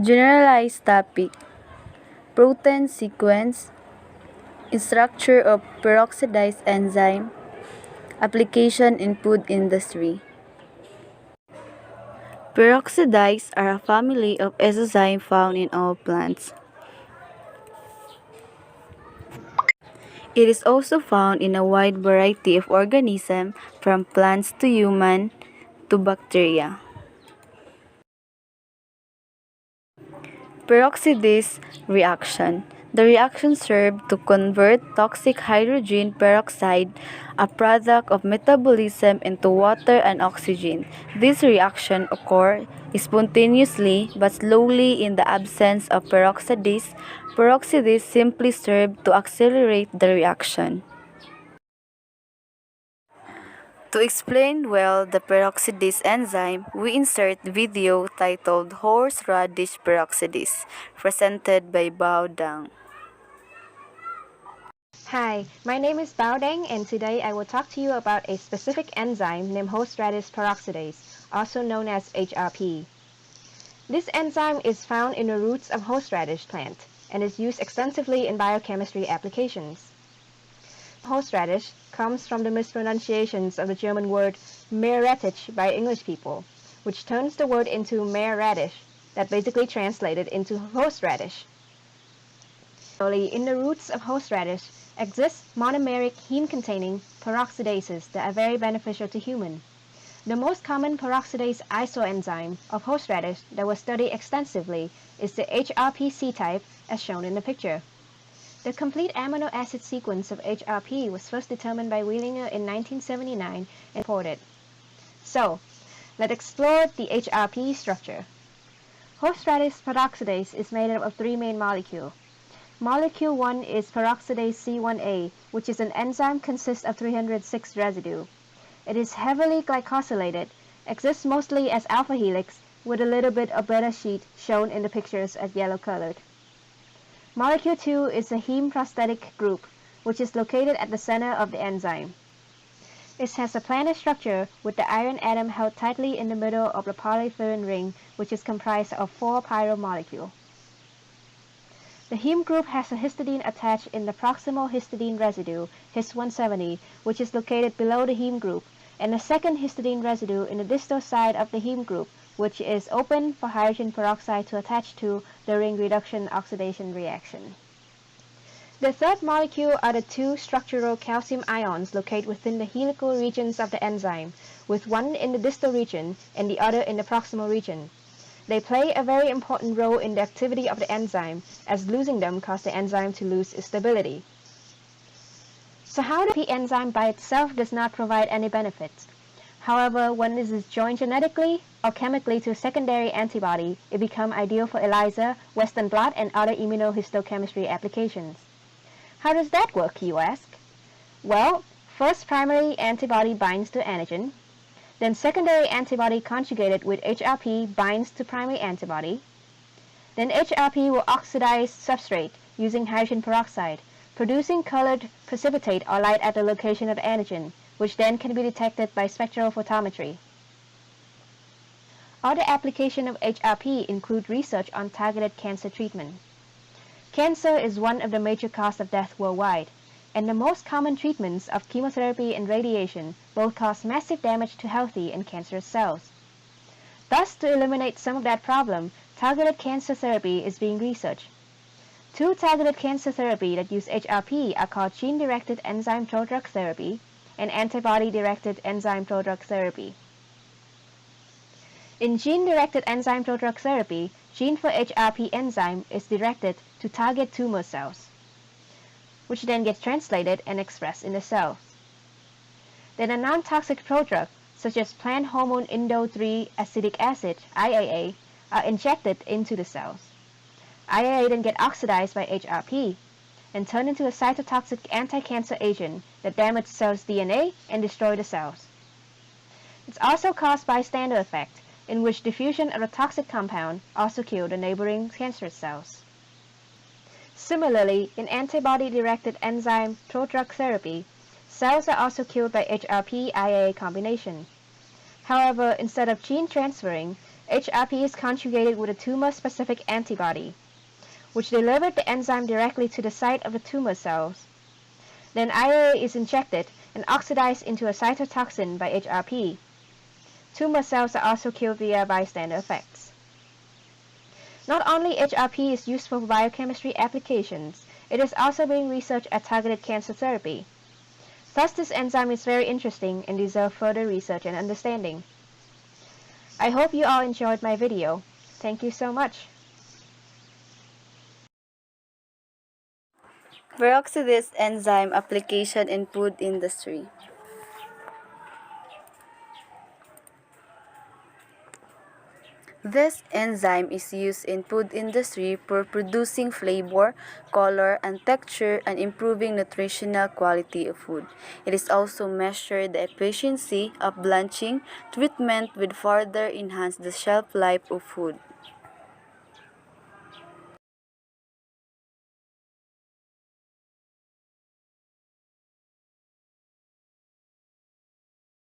Generalized topic: protein sequence, structure of peroxidase enzyme, application in food industry. Peroxidase are a family of enzymes found in all plants. It is also found in a wide variety of organisms, from plants to human to bacteria. Peroxidase reaction. The reaction serves to convert toxic hydrogen peroxide, a product of metabolism, into water and oxygen. This reaction occurs spontaneously but slowly in the absence of peroxidase. Peroxidase simply serves to accelerate the reaction. To explain well the peroxidase enzyme, we insert video titled Horseradish Peroxidase, presented by Bao Dang. Hi, my name is Bao Deng, and today I will talk to you about a specific enzyme named horseradish peroxidase, also known as HRP. This enzyme is found in the roots of horseradish plant and is used extensively in biochemistry applications. Horseradish comes from the mispronunciations of the German word Meerrettich by English people, which turns the word into Meerradish, that basically translated into horseradish. In the roots of horseradish exist monomeric heme-containing peroxidases that are very beneficial to humans. The most common peroxidase isoenzyme of horseradish that was studied extensively is the HRPC type, as shown in the picture. The complete amino acid sequence of HRP was first determined by Wheelinger in 1979 and reported. So, let's explore the HRP structure. Horseradish peroxidase is made up of three main molecules. Molecule 1 is peroxidase C1a, which is an enzyme consists of 306 residue. It is heavily glycosylated, exists mostly as alpha helix, with a little bit of beta sheet shown in the pictures as yellow colored. Molecule 2 is a heme prosthetic group, which is located at the center of the enzyme. It has a planar structure with the iron atom held tightly in the middle of the polyferrin ring, which is comprised of 4 pyro molecules. The heme group has a histidine attached in the proximal histidine residue, His 170, which is located below the heme group, and a second histidine residue in the distal side of the heme group, which is open for hydrogen peroxide to attach to during reduction-oxidation reaction. The third molecule are the two structural calcium ions located within the helical regions of the enzyme, with one in the distal region and the other in the proximal region. They play a very important role in the activity of the enzyme, as losing them causes the enzyme to lose its stability. So how the P enzyme by itself does not provide any benefits. However, when it is joined genetically or chemically to a secondary antibody, it becomes ideal for ELISA, Western blot, and other immunohistochemistry applications. How does that work, you ask? Well, first primary antibody binds to antigen. Then secondary antibody conjugated with HRP binds to primary antibody. Then HRP will oxidize substrate using hydrogen peroxide, producing colored precipitate or light at the location of the antigen, which then can be detected by spectrophotometry. Other applications of HRP include research on targeted cancer treatment. Cancer is one of the major causes of death worldwide, and the most common treatments of chemotherapy and radiation both cause massive damage to healthy and cancerous cells. Thus, to eliminate some of that problem, targeted cancer therapy is being researched. Two targeted cancer therapy that use HRP are called gene-directed enzyme prodrug therapy and antibody-directed enzyme prodrug therapy. In gene-directed enzyme prodrug therapy, gene for HRP enzyme is directed to target tumor cells, which then gets translated and expressed in the cell. Then a non-toxic prodrug, such as plant hormone indole-3 acetic acid, IAA, are injected into the cells. IAA then get oxidized by HRP and turned into a cytotoxic anti-cancer agent that damages cells' DNA and destroys the cells. It's also caused by bystander effect, in which diffusion of the toxic compound also kills the neighboring cancerous cells. Similarly, in antibody-directed enzyme prodrug therapy, cells are also killed by HRP-IAA combination. However, instead of gene transferring, HRP is conjugated with a tumor-specific antibody, which delivered the enzyme directly to the site of the tumor cells. Then IAA is injected and oxidized into a cytotoxin by HRP. Tumor cells are also killed via bystander effects. Not only HRP is used for biochemistry applications, it is also being researched at targeted cancer therapy. Thus, this enzyme is very interesting and deserves further research and understanding. I hope you all enjoyed my video. Thank you so much. Peroxidase enzyme application in food industry. This enzyme is used in food industry for producing flavor, color, and texture and improving nutritional quality of food. It is also measured the efficiency of blanching treatment with further enhance the shelf life of food.